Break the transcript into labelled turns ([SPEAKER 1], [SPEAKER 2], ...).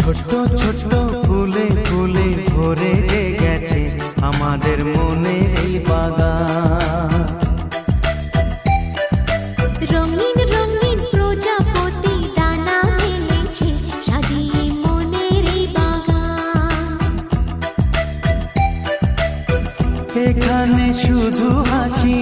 [SPEAKER 1] ছোট্ট ছোট্ট ফুলে ফুলে ভরে গেছে আমাদের মনের এই বাগান।
[SPEAKER 2] রঙিন রঙিন প্রজাপতি ডানা মেলেছে সাজিয়ে মনের এই বাগান।
[SPEAKER 1] এখানে শুধু হাসি